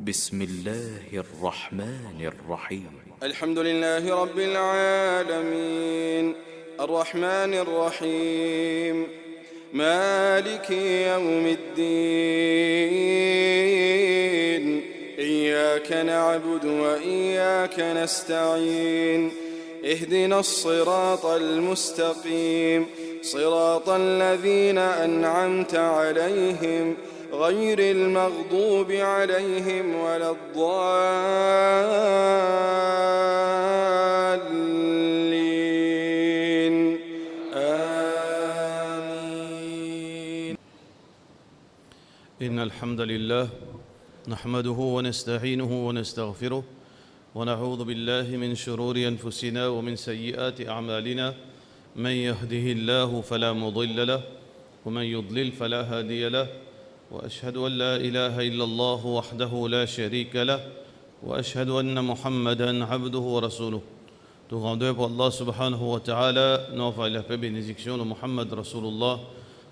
بسم الله الرحمن الرحيم الحمد لله رب العالمين الرحمن الرحيم مالك يوم الدين إياك نعبد وإياك نستعين اهدنا الصراط المستقيم صراط الذين أنعمت عليهم غير المغضوب عليهم ولا الضالين آمين. إن الحمد لله نحمده ونستعينه ونستغفره ونعوذ بالله من شرور أنفسنا ومن سيئات أعمالنا من يهده الله فلا مضل له ومن يضلل فلا هادي له وأشهد أن لا إله إلا الله وحده لا شريك له وأشهد أن محمدا عبده ورسوله. Tout grandeur pour Allah subhanahu wa ta'ala, nous offre la paix et bénédiction de Muhammad Rasulullah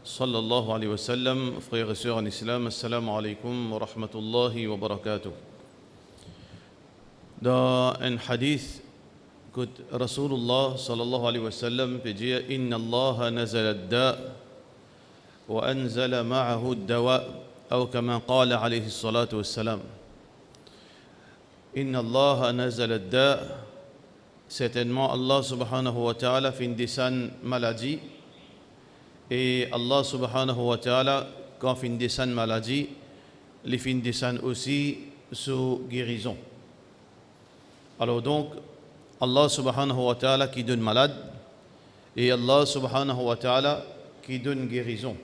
sallallahu alayhi wa sallam. Frères et sœurs en islam, assalamu alaykum wa rahmatullahi wa barakatuh. Dans un hadith que Rasulullah sallallahu alayhi wa sallam peut dire Inna Allah nazala ad-da' وأنزل معه الدواء أو كما قال عليه الصلاة والسلام. إن الله نزل الداء. Certainement Allah subhanahu wa ta'ala fait descendre maladie, et Allah subhanahu wa ta'ala quand fait descendre maladie, il fait descendre aussi sous guérison. Alors donc Allah subhanahu wa ta'ala qui donne malade et Allah subhanahu wa ta'ala qui donne guérison.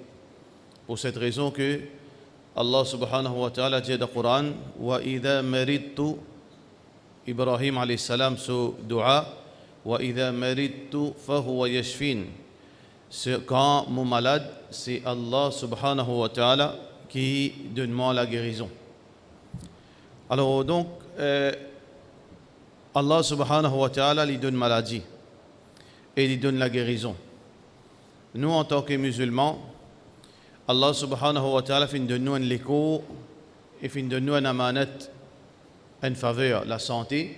Pour cette raison que Allah subhanahu wa ta'ala dit dans le Coran wa idha maridtu, Ibrahim alayhi salam ce dua wa idha maridtu fahuwa yashfin. Quand mon malade, c'est Allah subhanahu wa ta'ala qui donne moi la guérison. Alors donc Allah subhanahu wa ta'ala lui donne maladie et lui donne la guérison. Nous en tant que musulmans, Allah subhanahu wa ta'ala fait de nous un l'écho et fait de nous un amanat, une faveur. La santé,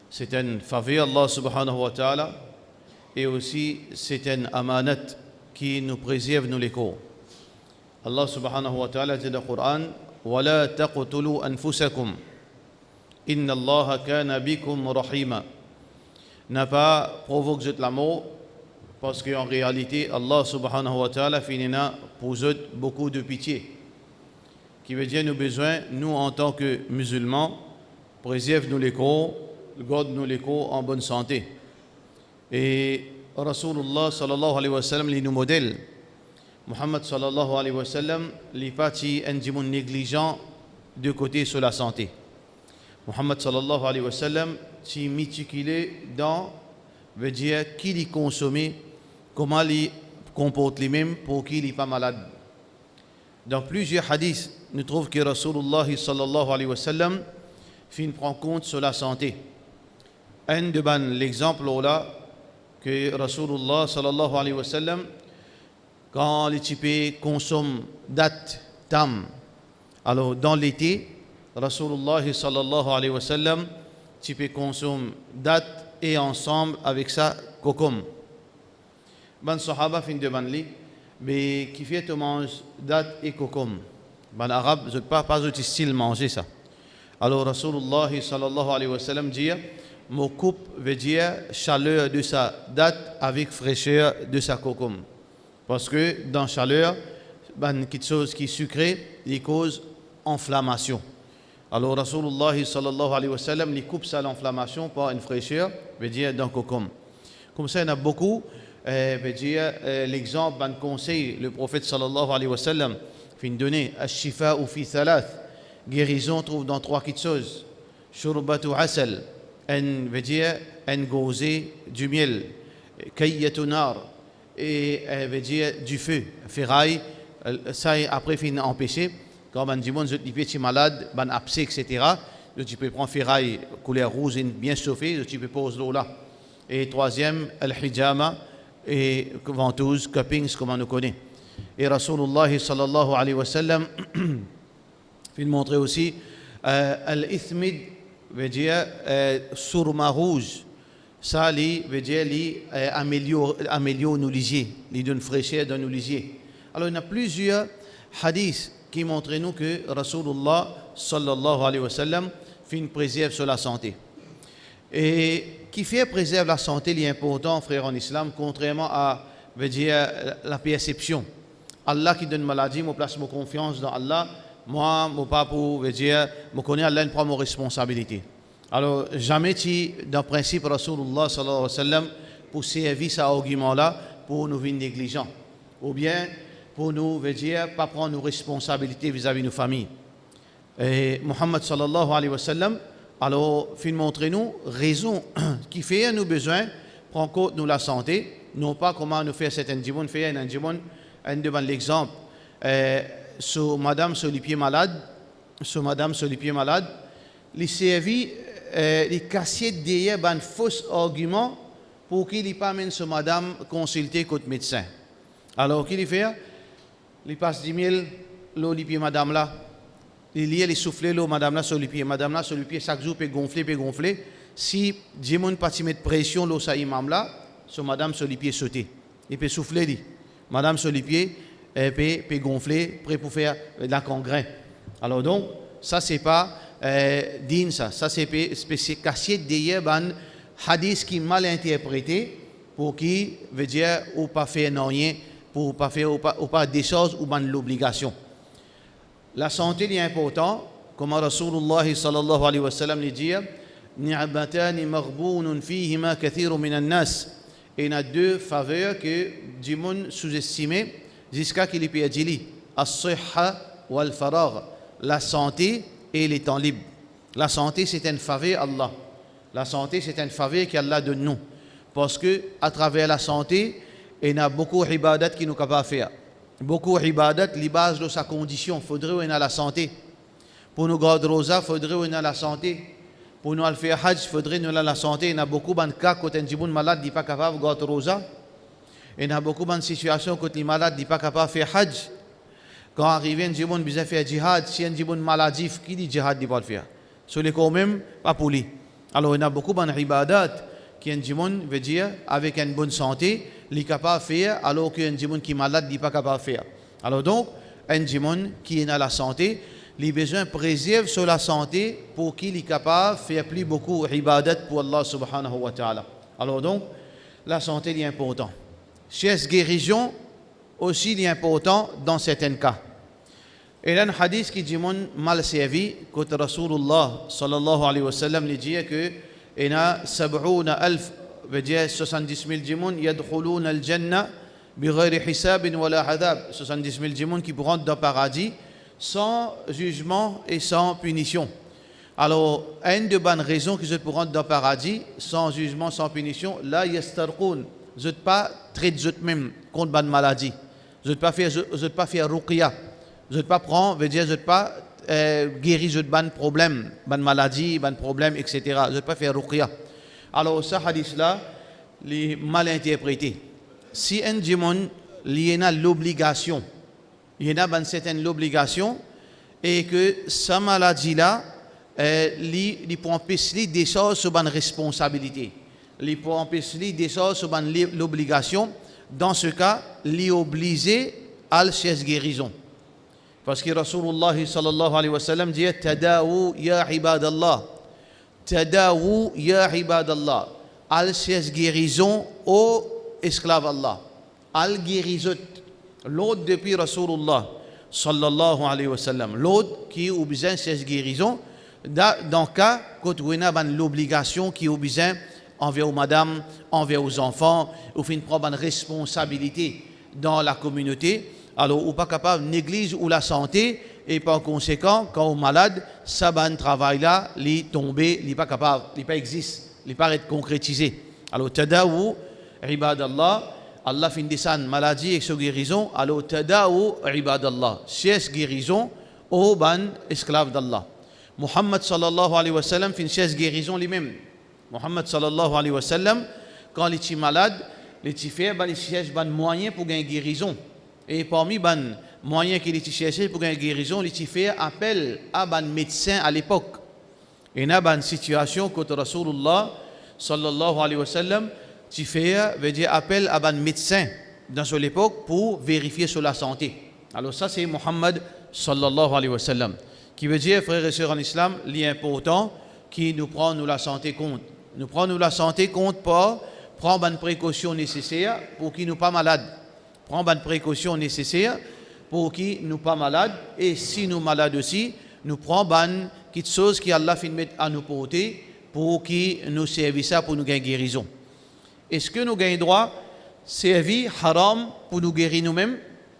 c'est une faveur Allah subhanahu wa ta'ala, et aussi c'est un amanat qui nous préserve nous l'écho. Allah subhanahu wa ta'ala dit dans le Coran وَلَا تَقْتُلُوا أَنفُسَكُمْ إِنَّ اللَّهَ كَانَ بِكُمْ رَحِيمًا. N'a pas provoqué la mort, parce qu'en réalité, Allah subhanahu wa ta'ala finira pour eux beaucoup de pitié. Qui veut dire nous besoin, nous en tant que musulmans, préserve-nous les corps, garde-nous les corps en bonne santé. Et Rasulullah sallallahu alayhi wa sallam, il nous modèle. Muhammad sallallahu alayhi wa sallam, il parti un dimon négligent de côté sur la santé. Muhammad sallallahu alayhi wa sallam, si méticulé dans, veut dire qui l'y consomme, comment il comporte lui-même pour qu'il n'est pas malade. Dans plusieurs hadiths, nous trouvons que Rasulullah sallallahu alayhi wa sallam prend compte sur la santé. Un de l'exemple là que Rasulullah sallallahu alayhi wa sallam, quand les types consomment date tam, alors dans l'été, Rasulullah sallallahu alayhi wa sallam types consomment date et ensemble avec ça kokum. Ben sahaba fin de banli, mais qui fait mange date et kokum. Ben arabe, je pas de style manger ça. Alors Rasulullah sallallahu alayhi wa sallam dit, mon coupe veut dire chaleur de sa date avec fraîcheur de sa kokum. Parce que dans chaleur, ben quelque chose qui est sucré, il cause inflammation. Alors Rasulullah sallallahu alayhi wa sallam, il coupe ça l'inflammation par une fraîcheur, veut dire dans kokum. Comme ça, il y en a beaucoup. Veut dire l'exemple d'un conseil, le prophète sallallahu alayhi wa sallam fait donner ash-shifa ou fi thalath, guérison trouve dans trois petites choses. Shurbatu asal, veut dire un gosé du miel, kayyatu nar, et veut dire du feu, ferraille, ça après fin empêché. Quand on dit bon, je suis malade, ben abcès, etc. Tu peux prendre ferraille couleur rouge bien chauffée, tu peux poser l'eau là. Et troisième, al-hijama, et ventouse, cuppings, comme on nous connaît. Et Rasulullah sallallahu alayhi wa sallam, il montrait aussi Al-ithmid veut dire surma rouge. Ça veut dire améliore nos lisiers, lui donne fraîcheur dans nos lisiers. Alors il y a plusieurs hadiths qui montrent nous que Rasulullah sallallahu alayhi wa sallam fait une préserve sur la santé. Et qui fait préserve la santé, il est important, frère en islam, contrairement à veut dire la perception. Allah qui donne maladie, moi place ma confiance dans Allah. Moi, mon papa, veut dire, je connais Allah, il prend mes responsabilités. Alors, jamais tu, dans le principe, Rasulullah sallallahu alayhi wa sallam, pour servir cet argument-là, pour nous venir négligents. Ou bien, pour nous, veut dire, pas prendre nos responsabilités vis-à-vis de nos familles. Et Muhammad sallallahu alayhi wa sallam, alors, il montrer nous raison qui fait nous besoin, prendre compte nous la santé, non pas comment nous faire certaines djimoun, faire un djimoun, un devant l'exemple. Sur madame sur les pieds malades, les servi les cassiers derrière un faux argument pour qu'il n'y pas amène ce madame consulter contre médecin. Alors qu'il fait, il passe 10 000 l'eau les pieds madame là, il y a les souffler l'eau madame là sur les pieds, chaque jour peut gonfler. Si Jimon pas mettre pression l'eau ça imam là, sur madame sur les pieds sauter, il peut souffler lui, madame sur les pieds peut gonfler, prêt pour faire la congrès. Alors donc, ça c'est pas digne ça c'est cassé derrière un hadith qui est mal interprété pour qui veut dire ou pas faire rien, pour pas faire ou pas des choses ou ban l'obligation. La santé est importante, comme Rasulullah sallallahu alayhi wa sallam le dit, ni'matani maghbounun fihima kathirun minan nas. Et il y a deux faveurs que Jimon sous-estimé jusqu'à qu'il ait dit as-sihha wal faragh, la santé et les temps libres. La santé c'est une faveur Allah. La santé c'est une faveur qu'Allah donne nous. Parce que à travers la santé, il y a beaucoup d'ibadat qui nous capables de faire. Beaucoup d'ibadat, les bases de sa condition, faudrait qu'on ait la santé. Pour nous garder rosa, faudrait qu'on ait la santé. Pour nous faire hajj, faudrait qu'on ait la santé. Il y a beaucoup de cas quand un jiboun malade n'est pas capable de garder rosa. Il y a beaucoup de situations quand les malades n'est pas capable de faire hajj. Quand arrive un jiboun qui faire jihad, si un jiboun maladif, qui dit jihad n'est pas le faire. Sur les cas même, pas pour lui. Alors il y a beaucoup d'ibadat qui un jiboun veut dire avec une bonne santé, il est capable de faire, alors qu'un jiboun qui est malade n'est pas capable de faire. Alors donc, un jiboun qui est dans la santé, il a besoin de préserver sur la santé pour qu'il est capable de faire plus beaucoup d'ibadat pour Allah subhanahu wa ta'ala. Alors donc, la santé est importante. Chez guérison, aussi il est important dans certains cas. Et là, un hadith qui dit mal servi, quand Rasulullah sallallahu alayhi wa sallam lui dit que il y a 70,000 veut dire 70 000 jimoun yadkhulun al-jannah bighayri hisab wala adab, 70 000 jimoun qui rentrent dans le paradis sans jugement et sans punition. Alors, une de bonnes raisons que je peux rentrer dans le paradis sans jugement, sans punition, là yastarqun, je ne pas traiter eux-mêmes contre bonne maladie. Je ne pas faire ruqya. Je ne pas prendre, veut dire je ne pas guérir de bonnes problèmes, bonnes maladies, bonnes problèmes, etc. Je ne pas faire ruqya. Alors, ce hadith-là, il est mal interprété. Si un démon, il y a l'obligation, il y a une certaine obligation, et que sa maladie-là, il peut empêcher des choses sur une responsabilité. Il peut empêcher des choses sur l'obligation. Dans ce cas, il est obligé à la guérison. Parce que Rasulullah sallallahu alayhi wa sallam dit Tadawu ya ibadallah. Tadawu ya ibadallah. Al guérison aux esclaves Allah. Al guérison. L'autre depuis Rasulullah sallallahu alayhi wa sallam. L'autre qui a besoin de guérison. Dans le cas, quand on a l'obligation qui a besoin envers madame, envers aux enfants, ou fait une prendre une responsabilité dans la communauté. Alors, ou pas capable de négliger ou la santé, et par conséquent, quand on est malade, ça va un travail là, il est tombé, il n'est pas capable, il n'est pas existe, il n'est pas concrétisé. Alors, tadawu, ibadallah, Allah fait une maladie et sa guérison, alors tadawu, ibadallah, c'est guérison au ban esclave d'Allah. Muhammad sallallahu alayhi wa sallam fait une guérison lui-même. Muhammad sallallahu alayhi wa sallam, quand il est malade, il fait un moyen pour gagner guérison. Et parmi moyen qu'il était cherché pour une guérison, il fait appel à un médecin à l'époque. Et il y a une situation que Rasulullah sallallahu alayhi wa sallam, tu fais veut dire appel à un médecin dans son époque pour vérifier sur la santé. Alors ça c'est Muhammad sallallahu alayhi wa sallam, qui veut dire, frères et sœurs en islam, l'important qui nous prend nous la santé compte. Nous prenons la santé compte pour prendre une précaution nécessaire pour qu'il nous pas malade. Prendre une précaution nécessaire pour qu'il nous pas malade. Et si nous malades aussi, nous prenons une petite chose qui Allah fait mettre à nous porter pour qu'il nous serve ça pour nous gagner guérison. Est-ce que nous gagnons droit servir haram pour nous guérir nous-mêmes?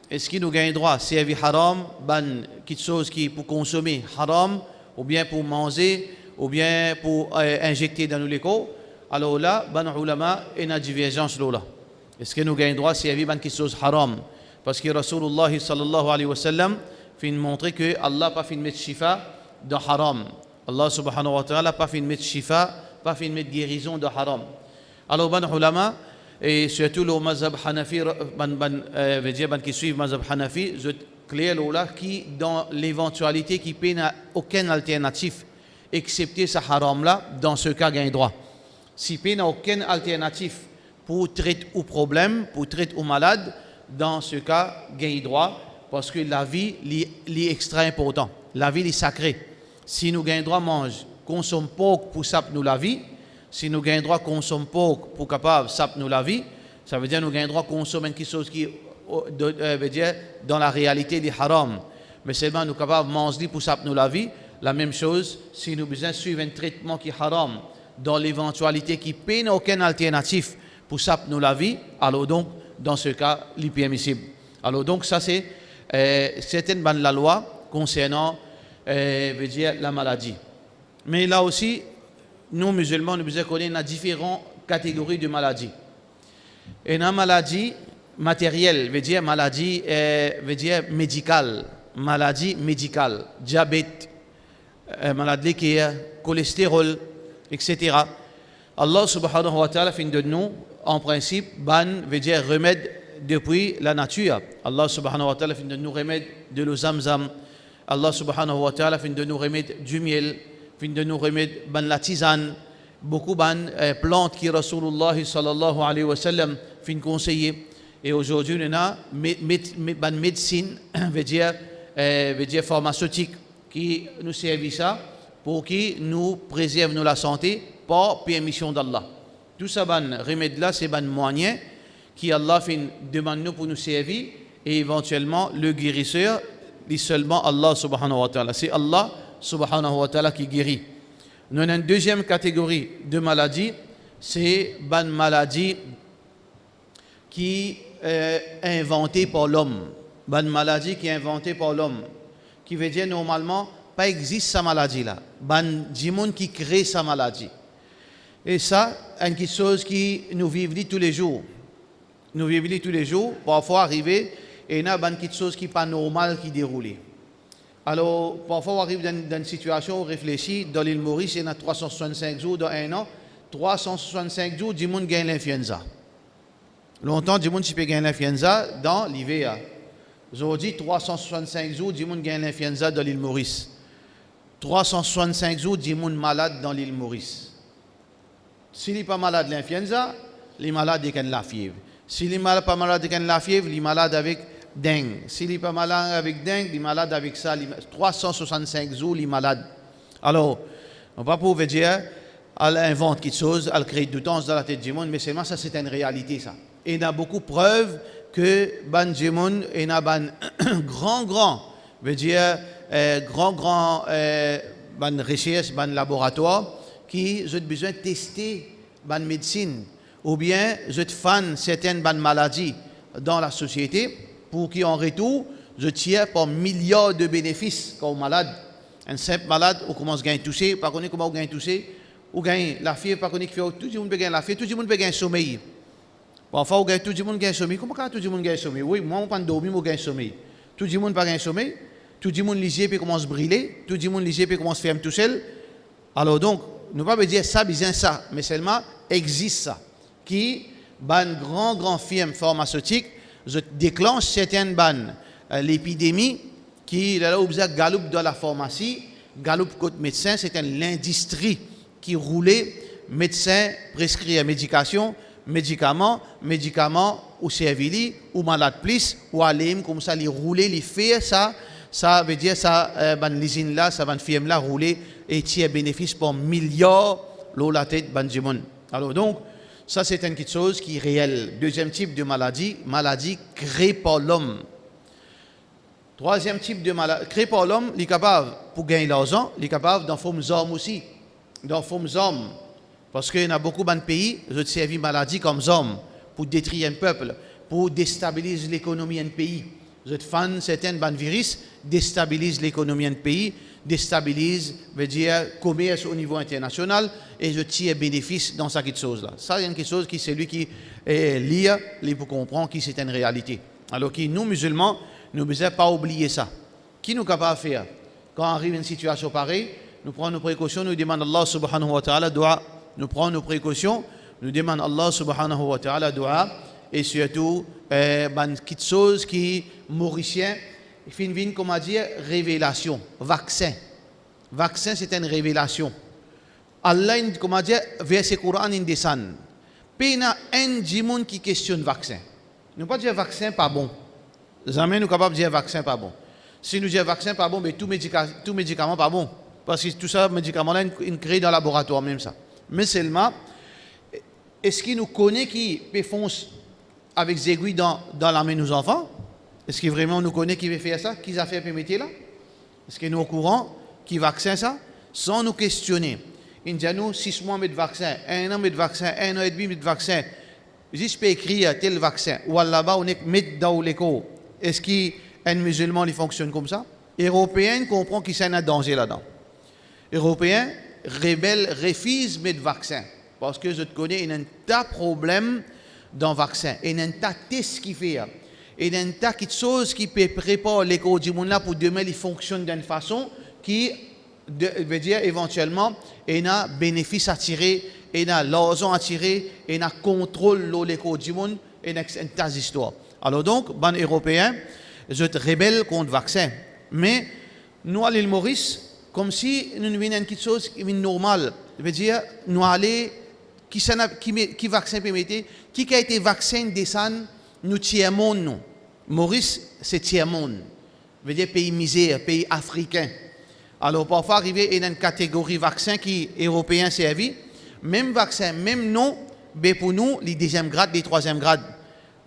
Est-ce que nous gagnons droit servir haram, quelque chose qui pour consommer haram, ou bien pour manger, ou bien pour injecter dans nos corps? Alors là, ulama et une divergence là. Est-ce que nous gagnons droit servir quelque chose haram? Parce que Rasulullah sallallahu alayhi wa sallam fait montrer que Allah n'a pas fait de mettre shifa de haram. Allah subhanahu wa ta'ala n'a pas fait de mettre shifa, pas fait de mettre guérison de haram. Alors ulama, et surtout le mazhab Hanafi, qui suivent le mazhab Hanafi, je clair là qui dans l'éventualité qui n'a aucune alternative excepté ce haram là, dans ce cas gagne droit. Si il n'a aucune alternative pour traiter au problème, pour traiter au malade, dans ce cas gagne droit parce que la vie est extra important. La vie est sacrée. Si nous gagnons droit manger, consomme pas pour saper nous la vie. Si nous gagnons droit consomme pas pour capable saper nous la vie, ça veut dire nous gagnons droit consommer quelque chose qui veut dire dans la réalité des haram. Mais seulement nous capables manger pour saper nous la vie. La même chose si nous besoin suivre un traitement qui est haram dans l'éventualité qui n'a aucune alternative pour saper nous la vie. Alors donc dans ce cas l'impermissible. Alors donc ça c'est certaines bandes de la loi concernant veut dire la maladie. Mais là aussi nous musulmans nous besoin connaître différentes catégories de maladies. Et une maladie matérielle veut dire maladie veut dire médicale, maladie médicale, diabète, maladie qui est cholestérol, etc. Allah subhanahu wa ta'ala fait de nous en principe veut dire remède depuis la nature. Allah subhanahu wa ta'ala fait de nous remède de l'eau zamzam. Allah subhanahu wa ta'ala fait de nous remède du miel, fait de nous remède la tisane, beaucoup de plantes qui Rasulullah sallallahu alayhi wa sallam fait conseiller. Et aujourd'hui, on a une médecine, veut dire pharmaceutique, qui nous servent ça pour qui nous préserve la santé par permission d'Allah. Tout ça, remède là, c'est un moyen qui Allah fait demande nous pour nous servir et éventuellement le guérisseur, c'est seulement Allah subhanahu wa ta'ala. C'est Allah subhanahu wa ta'ala qui guérit. Nous avons une deuxième catégorie de maladies, c'est une maladie qui est inventée par l'homme. Une maladie qui est inventée par l'homme. Qui veut dire normalement, pas existe sa maladie là. Il y a des gens qui créent sa maladie. Et ça, c'est quelque chose qui nous vivons tous les jours. Nous vivons tous les jours, parfois arriver, et il y a quelque chose qui n'est pas normal qui déroule. Alors, parfois, on arrive dans une situation où on réfléchit, dans l'île Maurice, il y a 365 jours dans un an, 365 jours, du monde gagne l'influenza. Longtemps, du monde peut gagner l'influenza dans l'hiver. Aujourd'hui, 365 jours, du monde gagne l'influenza dans l'île Maurice. 365 jours, du monde malade dans l'île Maurice. S'il n'est pas malade de l'influenza, il est malade de la fièvre. S'il n'est pas malade de la fièvre, il est malade avec dengue. S'il n'est pas malade avec dengue, il est malade avec ça. 365 jours, il est malade. Alors, on ne va pas pouvoir dire, elle invente quelque chose, elle crée du temps dans la tête du monde, mais seulement ça, c'est une réalité, ça. Et il y a beaucoup de preuves que ban du monde, il y a ban veut dire grand ban recherche, ban laboratoire, qui ont besoin de tester ban médecine, ou bien je fan certaines ban maladies dans la société, pour qu'en retour, je tire par milliards de bénéfices comme malade. Un simple malade, on commence à gagner toucher, pas connaître comment on gagne toucher, ou gagne la fièvre, pas connaître tout le monde peut gagner la fièvre, tout le monde peut gagner sommeil. Parfois, tout le monde gagne sommeil. Comment tout le monde gagne sommeil? Oui, moi, je ne dormir, je gagne sommeil. Tout le monde pas gagner sommeil. Tout le monde léger peut commencer à brûler. Tout le monde léger peut commencer à faire tout seul. Alors donc, nous ne pouvons pas dire ça, bien ça, mais seulement existe ça. Qui, ban grand firme pharmaceutique, je déclenche certaines bannes l'épidémie qui là où galoupe dans la pharmacie, galoupe côté médecin, c'était l'industrie qui roulait, médecin prescrit médication, médicaments ou servili ou malade plus ou alim comme ça les rouler les faire ça veut dire ça ban l'usine là ça ban firme là rouler et tirer bénéfice pour milliards l'eau la tête ban jimon. Alors donc ça c'est une petite chose qui est réelle. Deuxième type de maladie créée par l'homme. Troisième type de maladie créée par l'homme, il est capable pour gagner l'argent, il est capable d'en forme hommes aussi, d'en forme hommes. Parce qu'il y a beaucoup de pays, ils ont servi maladie comme hommes pour détruire un peuple, pour déstabiliser l'économie d'un pays. Ils ont fait certains virus déstabilisent l'économie d'un pays, déstabilisent, veut dire, commerce au niveau international et je tire bénéfice dans cette chose-là. Ça, c'est quelque chose qui c'est lui qui lit pour comprendre qui c'est une réalité. Alors que nous, musulmans, nous ne devons pas oublier ça. Qui nous est capable de faire? Quand arrive une situation pareille, nous prenons nos précautions, nous demandons Allah subhanahu wa ta'ala doit. Nous prenons nos précautions, nous demandons Allah subhanahu wa ta'ala doua et surtout quelque chose qui mauricien, il vient comme à dire révélation, vaccin. Vaccin c'est une révélation. Allah comment dire verset Coran in descend. Pena un djimoun qui questionne vaccin. Nous pas dire vaccin pas bon. Jamais nous capable de dire vaccin pas bon. Si nous disons vaccin pas bon, mais tout médicament pas bon parce que tout ça médicament là il crée dans le laboratoire même ça. Mais seulement, est-ce qu'il nous connaît qui peut foncer avec des aiguilles dans la main de nos enfants? Est-ce qu'il vraiment nous connaît qui veut faire ça? Qui a fait ce métier là? Est-ce qu'il nous est au courant qui vaccine ça? Sans nous questionner. Il dit à nous 6 mois de vaccin, 1 an de vaccin, 1 an et demi de vaccin. Juste pour écrire tel vaccin. Ou là-bas, on est mis dans l'écho. Est-ce qu'un musulman il fonctionne comme ça? Européen comprend qu'il y a un danger là-dedans. Européen rebelle refuse de vaccin parce que je te connais il y a un tas de problèmes dans le vaccin il y a un tas de tests qui fait il y a un tas de choses qui peut préparer l'éco du monde là pour demain il fonctionne d'une façon qui veut dire éventuellement il y a bénéfice à tirer il y a l'argent à tirer il y a contrôle de l'éco du monde il y a un tas d'histoires. Alors donc ban européen je te rebelle contre le vaccin mais nous à l'île Maurice comme si nous venions quelque chose qui est normal. Je veux dire, nous allons, qui vaccin permettait, qui a été vacciné descend, nous tiers monde nous. Maurice, c'est tiers monde. Je veux dire, pays misère, pays africain. Alors, parfois, arriver à une catégorie vaccin qui est européen servi, même vaccin, même nom, mais pour nous, les deuxième grade, les troisième grade.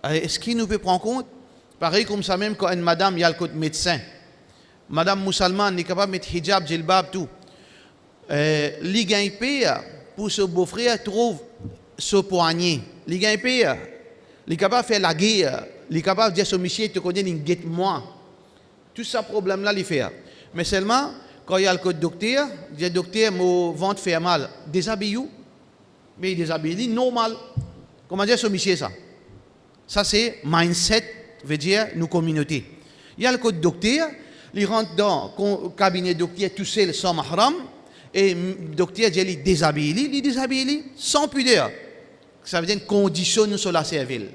Est-ce qu'il nous peut prendre compte? Pareil comme ça, même quand une madame, il y a le côté médecin. Madame musulmane est capable de mettre hijab, djilbab, tout. Les gains pour ce beau-frère trouve ce poignet. Les gains il est capable de faire la guerre. Il est capable de dire ce monsieur, tu connais, il guette moi. Tout ce problème-là, il fait. Mais seulement, quand il y a le code docteur, il dit docteur, mon ventre fait mal. Déshabille-vous. Mais il déshabille, normal. Comment dire ce monsieur ça? Ça, c'est mindset, veut dire, nos communautés. Il y a le code docteur. Il rentre dans le cabinet docteur tout seul sans mahram et le docteur dit il déshabille sans pudeur. Ça veut dire conditionne sur la cervelle.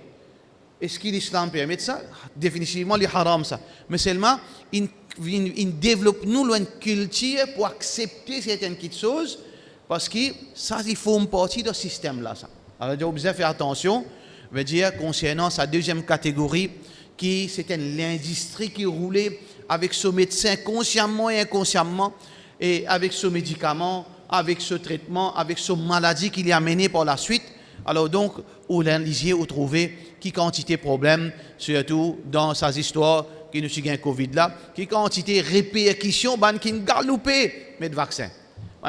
Est-ce que l'islam permet ça? Définitivement, il est haram ça. Mais seulement, il développe nous une culture pour accepter certaines choses parce que ça, il forme partie de ce système-là. Ça. Alors, il faut bien faire attention, veut dire concernant sa deuxième catégorie qui c'était l'industrie qui roulait avec ce médecin consciemment et inconsciemment et avec ce médicament, avec ce traitement, avec ce maladie qu'il y a mené par la suite. Alors donc, où l'indicier ou trouver qui quantité de problèmes, surtout dans ces histoires qui nous suivent un Covid là, qui quantité de répercussions, qui ont galopé mais de vaccins.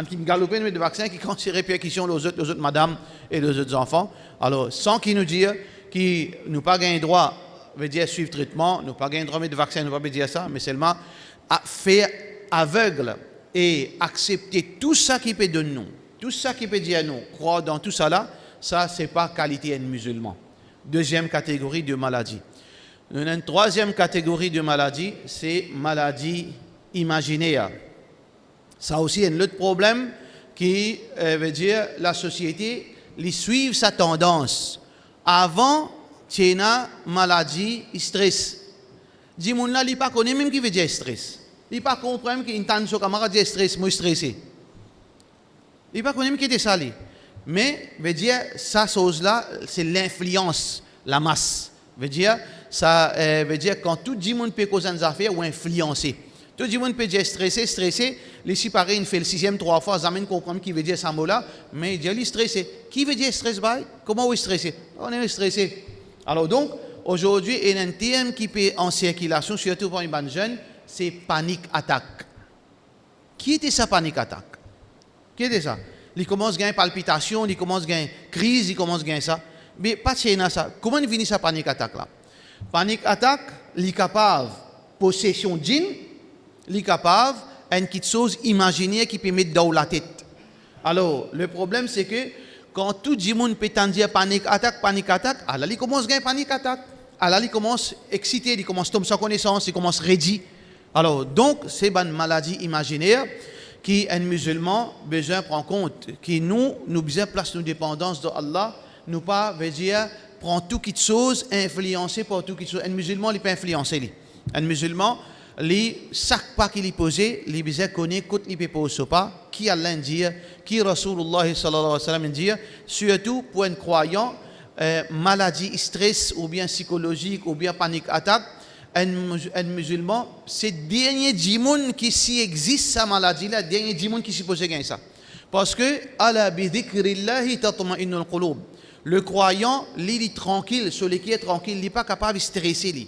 Qui ont galopé mais de vaccins, qui quantité de répercussions aux autres madames et aux autres enfants. Alors, sans qu'ils nous disent qu'ils n'ont pas gagné droit veut dire suivre traitement, nous pas gagner droit de vaccin, nous pas dire ça, mais seulement à faire aveugle et accepter tout ça qui peut donner nous, tout ça qui peut dire nous, croire dans tout ça là, ça c'est pas qualité de musulman. Deuxième catégorie de maladie. Nous avons une troisième catégorie de maladie, c'est maladie imaginaire. Ça aussi est un autre problème qui veut dire la société les suivre sa tendance. Avant, tu as maladie, stress. Dis moun là, il pas connaît même qui veut dire stress. Il pas comprendre qu'il entend son camarade dire stress, moi stressé. Il pas connaît même qui était ça lui. Mais veut dire ça chose là, c'est l'influence, la masse. Veut dire ça veut dire quand tout le monde peut causer des affaires ou influencer. Tout le monde peut dire stressé, ici pareil, il fait le 6e 3 fois, ça comprendre qui veut dire ça mot là, mais il dit il est stressé. Qui veut dire stress bye? Comment on est stressé? On est stressé. Alors donc aujourd'hui, il y a un terme qui est en circulation, surtout pour les jeunes, c'est panique attaque. Qui était ça panique attaque? Qui était ça? Il commence à gagner palpitation, il commence à gagner crise, il commence à gagner ça. Mais pas de ça. Comment il finit sa panique attaque là? Panique attaque, il est capable possession djinn, il est capable une petite chose imaginaire qui peut mettre dans la tête. Alors, le problème c'est que quand tout le monde peut dire panique attaque, alors il commence à gagner panique attaque. Alors il commence à exciter, il commence à tomber sans connaissance, il commence à redire. Alors, donc, c'est une maladie imaginaire qui un musulman besoin prendre compte, qui nous besoin place nos dépendance de Allah, nous pas veut dire prendre tout quelque chose influencé par tout quelque chose. Un musulman il peut influencer lui. Un musulman chaque pas qu'il y posé, il besoin connaître quand il peut poser pas, qui Allah dit, qui Rasulullah sallallahu alayhi wa sallam dit, surtout pour un croyant maladie stress ou bien psychologique ou bien panique attaque. Un musulman, c'est le dernier djimoun qui s'y existe sa maladie là, le dernier djimoun qui s'y pose gagner ça. Parce que ala bi dhikrillahi tatma'innul qulub. Le croyant, il est tranquille, celui qui est tranquille, il n'est pas capable de stresser, il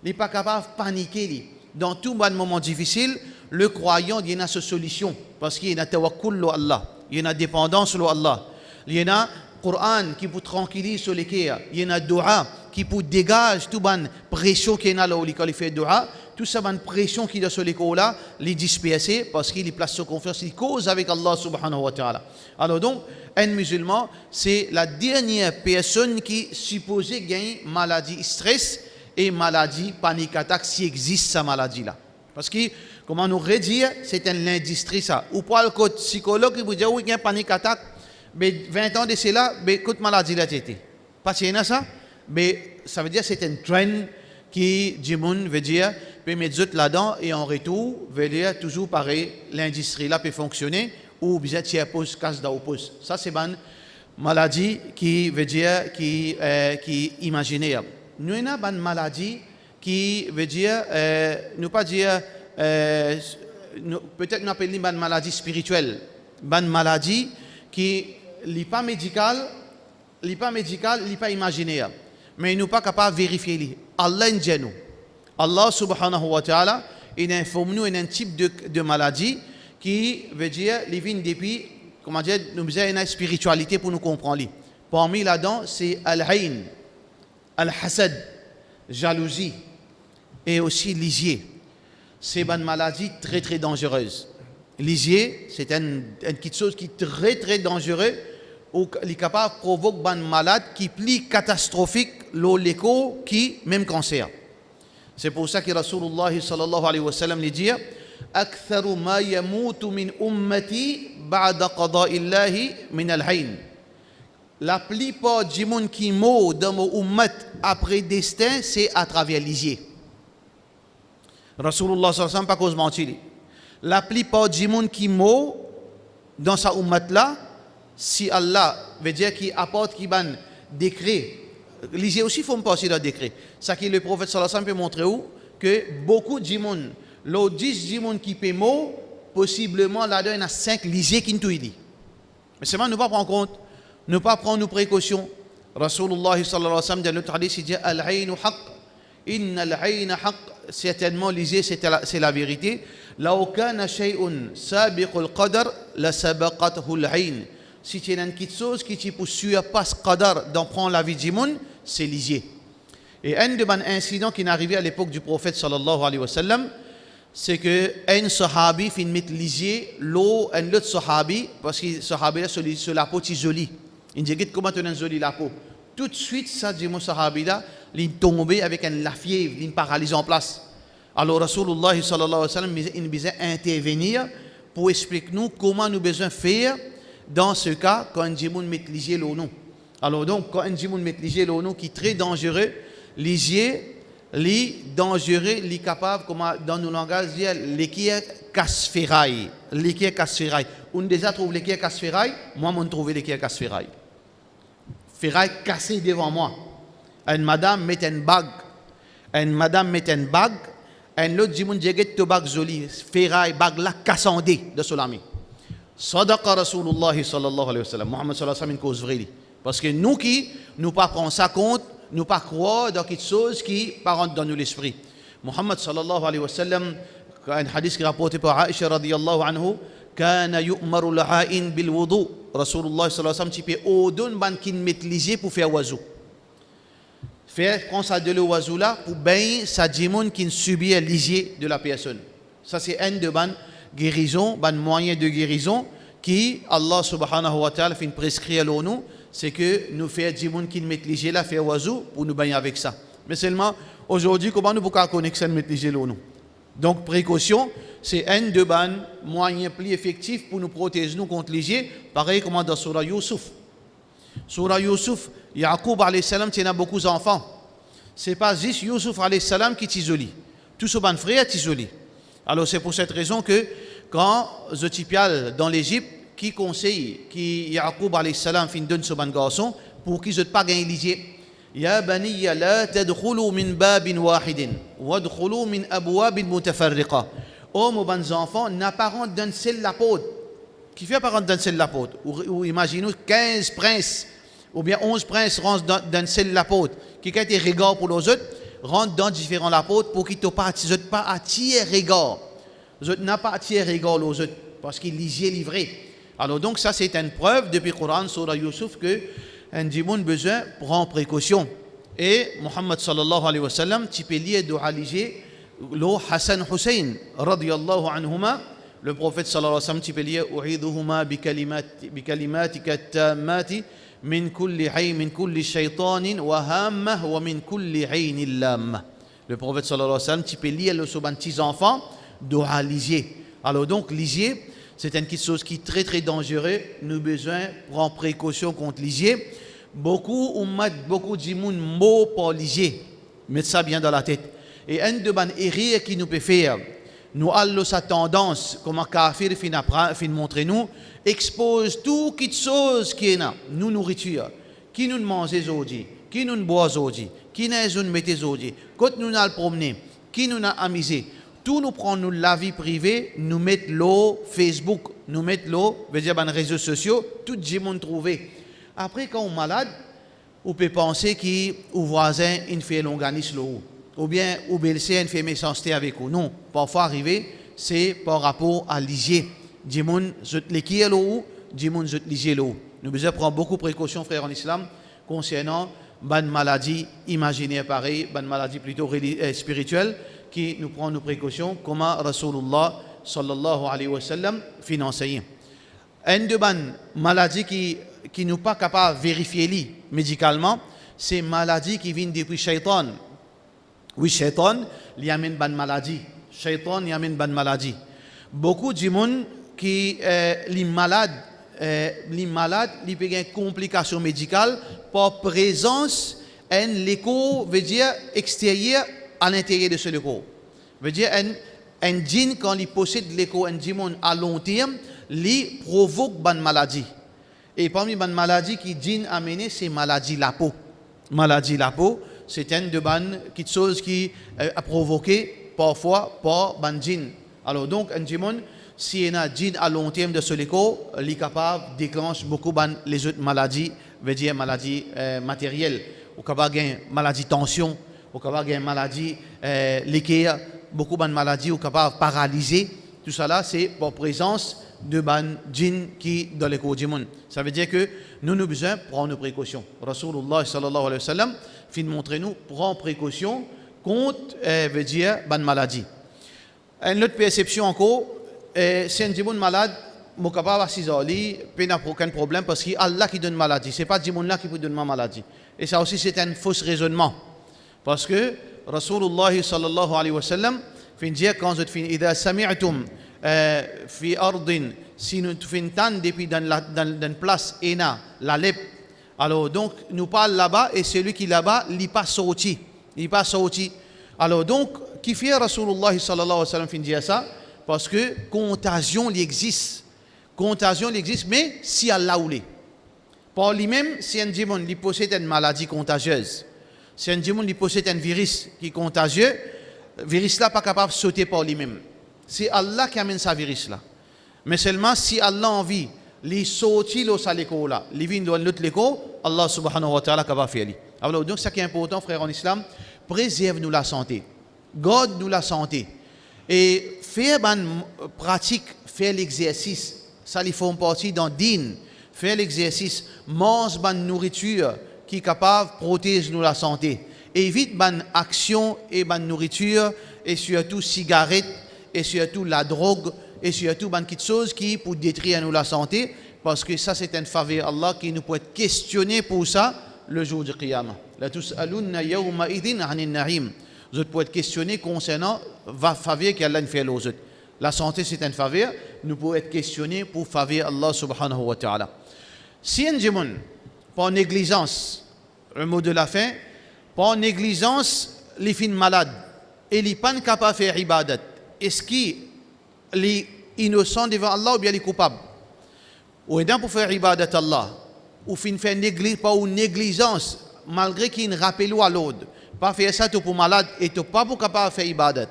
n'est pas capable de paniquer. Dans tout bon moment difficile, le croyant, il y a sa solution. Parce qu'il y a tawakkul sur Allah, il y a dépendance sur Allah, il y a Coran qui peut tranquilliser sur les cœurs, il y a dua qui peut dégager toute bonne pression qui est là où il fait dua, toute cette bonne pression qui est sur les cœurs là, les disperser parce qu'il place sa confiance, il cause avec Allah subhanahu wa ta'ala. Alors donc, un musulman, c'est la dernière personne qui supposée gagner maladie stress et maladie panique attaque s'il existe cette maladie là. Parce que, comment nous redire, c'est une industrie ça. Ou pas le code psychologue qui vous dit, oui, il y a panique attaque, mais 20 ans de cela, mais toute maladie là, c'était. Parce qu'il y a ça, mais ça veut dire que c'est un trend qui, du monde veut dire, peut mettre d'autres là-dedans et en retour, veut dire toujours pareil, l'industrie là peut fonctionner ou bien tiers pose, casse d'oppose. Ça, c'est une maladie qui veut dire, qui imaginaire. Nous avons une maladie qui veut dire, ne pas dire, peut-être nous appelons une maladie spirituelle, une maladie qui n'est pas médicale, n'est pas imaginaire. Mais nous ne sommes pas capables de vérifier. Allah dit nous. Allah subhanahu wa ta'ala, il informe nous d'un type de maladie qui veut dire, les vignes depuis, comment dire, nous avons une spiritualité pour nous comprendre. Parmi là-dedans, c'est al-hayn, al-hasad, jalousie et aussi lisier. C'est une maladie très très dangereuse. Lisier, c'est une petite chose qui est très très dangereuse ou qui est capable de provoquer une maladie qui est plus catastrophique l'écho qui même cancer. C'est pour ça que Rasulullah sallallahu alayhi wa sallam dit أكثر ما يموت من أمتي بعد قضاء الله من العين. La plupart du monde qui meurt dans mon ummat après destin, c'est à travers lisier. Rasulullah sallallahu alayhi wa sallam pas cause mentir. La plupart du monde qui meurt dans sa ummat là, si Allah veut dire qu'il apporte qui ban décret, lisier aussi faut me passer dans le décret. Ça qui le prophète sallallahu alayhi wa sallam peut montrer où que beaucoup de monde, les 10 du monde qui peut mort, possiblement là-dedans il y a 5 lisiers qui nous dit. Mais c'est mal nous pas prendre compte, ne pas prendre nos précautions. Rasulullah sallallahu alayhi wa sallam dans notre hadith il dit al-aynu haqq, inna al-ayna haqq, certainement lisier c'est la vérité. لو كان شيء سابق القدر لسبقته العين. Si tu as une petite chose qui te surpasse qadar d'en prendre la vie du monde, c'est lisier. Et un des incidents qui est arrivé à l'époque du prophète sallallahu alayhi wa sallam, c'est que un sahabi finit mettre lisier l'eau un autre sahabi parce que sahabi là sur la peau est jolie. Il dit comment tu as jolie la peau. Tout de suite ça dit mon sahabi là, il est tombé avec la fièvre, il est paralysé en place. Alors Rasulullah sallallahu alayhi wa sallam il besoin intervenir pour expliquer nous comment nous besoin faire dans ce cas quand un djimoun met lisier l'eau non. Alors donc quand un djimoun met lisier l'eau non qui est très dangereux, lisier li dangereux, li capable, comme dans nos langages, les qui est casse-ferraille. Les qui est casse-ferraille. On déjà trouve les qui est casse-ferraille, moi, je trouve les qui est casse-ferraille. Ferraille cassée devant moi. Une madame met une bague. Une madame met une bague. Un autre dit, mon Dieu, tu bague jolie. Ferraille, bague là, cassandée de Solami. Sadaqa Rasulullah sallallahu alayhi wa sallam. Muhammad sallallahu alayhi wa sallam, une cause vraie. Parce que nous qui, nous pas prendre ça compte, nous pas croire dans quelque chose qui pas rentre dans nous l'esprit. Muhammad sallallahu alayhi wa sallam, un hadith qui est rapporté par Aisha radiyallahu anhu, kana yu'maru l'a'in bil wudu. Rasulullah sallallahu alayhi wa sallam, tu peux ordonner ban qui maîtriser pour faire wazou. Faire quand ça de le wazou là, pour bien ça dimoun qui subit l'isier de la personne. Ça c'est un de ban guérison, ban moyen de guérison qui Allah subhanahu wa ta'ala fait prescrire à nous, c'est que nous faisons des gens qui maîtrisent la faire oiseau pour nous baigner avec ça. Mais seulement aujourd'hui, comment nous pouvons connaître ça maîtriser nous? Donc précaution, c'est un de ban moyen plus effectif pour nous protéger nous contre l'isier, pareil comme dans Surah Yusuf. Surah Yusuf, Yaqub alayhi salam tient beaucoup d'enfants. C'est pas juste Yusuf alayhi salam qui t'isole. Tous ces ban frères t'isole. Alors c'est pour cette raison que quand Zotipial dans l'Égypte, qui conseille, qui Yaqub alayhi salam fin donne ce ban garçon pour qu'ils ne pas gagner l'isier. Ya baniya la tadkhulu min babin wahidin wadkhulu min abwabin mutafarriqa. Oh mon bons enfants, n'apparent d'un seul la porte. Qui fait apparent d'un seul la porte? Ou imaginez 15 princes ou bien 11 princes rentrent dans seul la porte. Qui a été regard pour les autres, rentrent dans différents la porte pour qu'ils ne pas attirer regard. Les autres n'ont pas attiré regard aux autres parce qu'ils lisaient livré. Alors donc ça c'est une preuve depuis le Coran sur Yusuf que un dimoun besoin prend précaution. Et Muhammad sallallahu alayhi wa sallam tu peux lire de religier le Hassan Hussein radiyallahu anhuma. Le prophète sallallahu alayhi wa sallam tu peux lire u'idhuhuma bi kalimatika tammati min kulli hayy min kulli shaytanin wa hammah wa min kulli aynin lamma. Le prophète sallallahu alayhi wa sallam tu peux lire le soban petits enfants de religier. Alors donc lisier c'est une chose qui est très très dangereuse. Nous avons besoin de prendre précaution contre l'isier. Beaucoup de gens mot pour l'isier. Mettez ça bien dans la tête. Et un de les erreurs qui nous peut faire, nous avons sa tendance, comme un kafir fin montrer nous, expose tout quelque chose qui est là, nous nourriture, qui nous mange aujourd'hui, qui nous boit aujourd'hui, qui nous met aujourd'hui, quand nous allons promener, qui nous a amusé. Tout nous prend nous la vie privée, nous mettre l'eau Facebook, nous mettre l'eau, veut dire dans les réseaux sociaux, tout le monde trouvé. Après quand on est malade, on peut penser qu'au voisin il fait l'organisme l'eau, ou bien au belle-sœur il fait méchanceté avec vous. Non, parfois arrivé, c'est par rapport à l'hygiène. Du monde jette les qui est l'eau, du monde jette l'hygiène l'eau. Nous devons prendre beaucoup de précautions, frères en islam, concernant bonne maladie imaginaire pareil, bonne maladie plutôt spirituelle, qui nous prend nos précautions, comme Rasulullah sallallahu alayhi wa sallam financé. Une de bonnes maladies qui nous pas capable de vérifier médicalement, c'est maladies qui viennent depuis Shaitan. Oui, Shaitan, il y a une bonne maladie. Shaitan, il y a une bonne maladie. Beaucoup de gens qui sont malades, ils ont des complications médicales par présence d'un écho, veut dire extérieur à l'intérieur de ce écho. Veut dire un djinn quand il possède l'écho, un djinn à long terme, il provoque une maladie. Et parmi les maladies qui djinn a mené, c'est maladie la peau. Maladie la peau, c'est une de quelque chose qui a provoqué parfois par un djinn. Alors donc un djinn, si il y a un djinn à long terme de ce écho, il est capable de déclencher beaucoup les autres maladies, veut dire maladies matérielles. Ou capable de maladie tension, ou capable de maladie l'équerre, beaucoup de maladies, ou capable de paralyser. Tout ça là, c'est pour présence de ban djinn qui dans le corps du monde. Ça veut dire que nous avons besoin de prendre nos précautions. Rasulullah sallallahu alayhi wa sallam fin montrer nous prendre précaution contre veut dire ban maladie. Une autre perception encore, c'est un djinn malade, mon capable s'isoli, pas aucun problème parce que Allah qui donne maladie. C'est pas djinn là qui peut donner maladie. Et ça aussi c'est un faux raisonnement. Parce que Rasulullah sallallahu alayhi wa sallam fin dire quand vous fin idha sami'tum fi ardin si nous fin tan depuis dans une place ena la lep alors donc nous parle là-bas et celui qui là-bas il pas sorti Alors donc, qui fait Rasulullah sallallahu alayhi wa sallam fin dire ça? Parce que contagion il existe. Contagion il existe, mais si Allah voulait. Par lui-même, si un démon il possède une maladie contagieuse, si un démon il possède un virus qui est contagieux, le virus là pas capable de sauter par lui-même. C'est Allah qui amène ce virus là. Mais seulement si Allah a envie, les sortir de sa l'école là, les vins dans l'autre l'école, Allah subhanahu wa ta'ala capable de faire. Alors donc, ce qui est important, frère en islam, préserve-nous la santé. Garde-nous la santé. Et faire une pratique, faire l'exercice, ça il faut partie dans din. Faire l'exercice, mange une nourriture qui est capable de protéger nous la santé. Évite une action et une nourriture, et surtout cigarettes, et surtout la drogue, et surtout une petite chose qui pour détruire nous la santé, parce que ça c'est une faveur Allah qui nous peut être questionné pour ça le jour du Qiyamah. La tus'alunna yawma idhin 'anil na'im. Vous pouvez être questionné concernant la faveur qu'Allah nous fait aux autres. La santé c'est une faveur, nous pouvons être questionnés pour faveur Allah subhanahu wa ta'ala. Si un démon, par négligence, le mot de la fin, par négligence, les fins malades, et les pas capables de faire ibadat, est-ce qu'il est innocent devant Allah ou bien il est coupable? Ou bien pour faire ibadat Allah, ou fin faire négligence, malgré qu'il rappelle à l'autre, pas faire ça pour malade et pas pour capable de faire ibadat.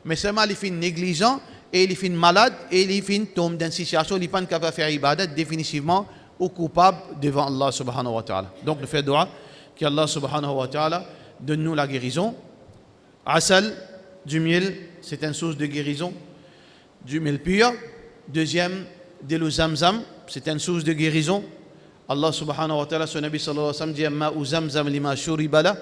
Mais seulement les fins négligents et les fins malades et les fins tombent dans une situation où ils ne sont pas capables de faire ibadat définitivement ou coupable devant Allah subhanahu wa ta'ala. Donc nous faisons dua qu'Allah subhanahu wa ta'ala donne-nous la guérison. Asal, du miel, c'est une source de guérison. Du miel pur. Deuxième, de l'eau zamzam, c'est une source de guérison. Allah subhanahu wa ta'ala, son Nabi sallallahu alayhi wa sallam dit ma'u zamzam lima shuribala,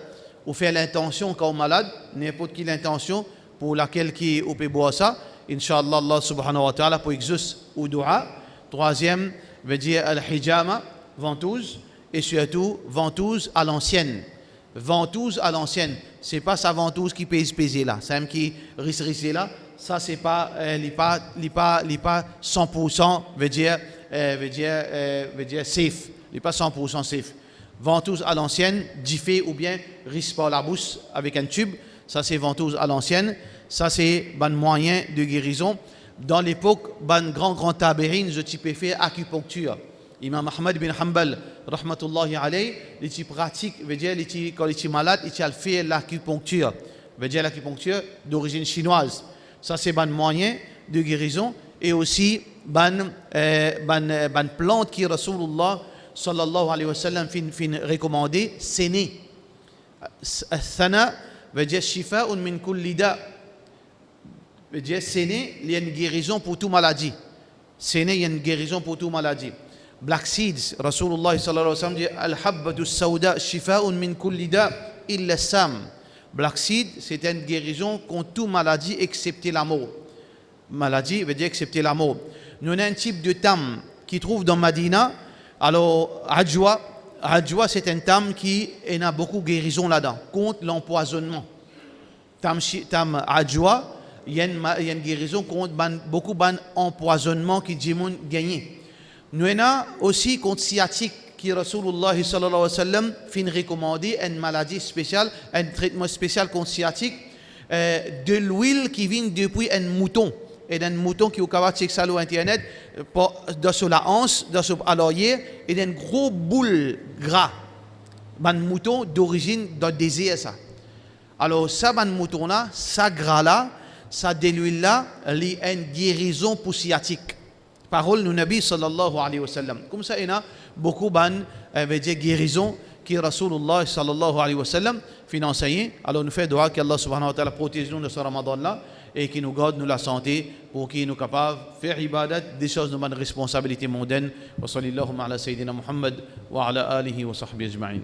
ou fait l'intention quand on est malade, n'importe quelle intention pour laquelle qui peut boire ça. Inch'Allah, Allah subhanahu wa ta'ala pour exaucer ou dua. Troisième, veut dire al-hijama, ventouse, et surtout ventouse à l'ancienne. Ventouse à l'ancienne, c'est pas sa ventouse qui pèse là, c'est même qui risque là, ça c'est pas, il pas 100%, veut dire safe, il pas 100% safe. Ventouse à l'ancienne, diffé ou bien risque par la bouche avec un tube, ça c'est ventouse à l'ancienne, ça c'est un moyen de guérison. Dans l'époque, un grand tabérine, je t'y peux faire acupuncture. Imam Ahmad bin Hanbal, rahmatullahi alayhi, il pratique, veut dire, quand il est malade, il fait l'acupuncture. Veut dire l'acupuncture d'origine chinoise. Ça, c'est un moyen de guérison. Et aussi, une plante qui Rasulullah sallallahu alayhi wa sallam fin recommandé, séné. Thana veut dire shifa'un min kulli da'. Veut dire séné, il y a une guérison pour toute maladie. Séné, il y a une guérison pour toute maladie. Black seeds, Rasulullah sallallahu alayhi wa sallam dit al-habbatu sawda shifa'un min kulli da' illa sam. Black seed, c'est une guérison contre toute maladie excepté la mort. Maladie veut dire excepté la mort. Nous avons un type de tam qui trouve dans Madina. Alors, Adjoua, c'est un tam qui a beaucoup de guérison là-dedans, contre l'empoisonnement. Tam Adjoua, il y a une guérison contre beaucoup d'empoisonnement qui dit gagné. Nous avons aussi contre sciatique qui Rasulullah sallallahu alayhi wa sallam fin recommandé une maladie spéciale, un traitement spécial contre sciatique, de l'huile qui vient depuis un mouton. Et d'un mouton qui est au capable de checker ça sur internet, dans la hanche, à l'oreiller, et d'un gros boule gras. Un mouton d'origine dans le désert ça. Alors ça, un mouton là, ça gras là, ça de l'huile là, il y a une guérison pour sciatique. Parole du Nabi sallallahu alayhi wa sallam. Comme ça, il y a beaucoup de guérison qui Rasulullah sallallahu alayhi wa sallam fin enseigné. Alors nous faisons dua qu'Allah subhanahu wa ta'ala protège nous de ce Ramadan là et qui nous garde nous la santé pour qu'il nous capable de faire ibadat des choses de notre responsabilité mondaine. Wa sallallahu ala sayyidina Muhammad wa ala alihi wa sahbihi ajma'in.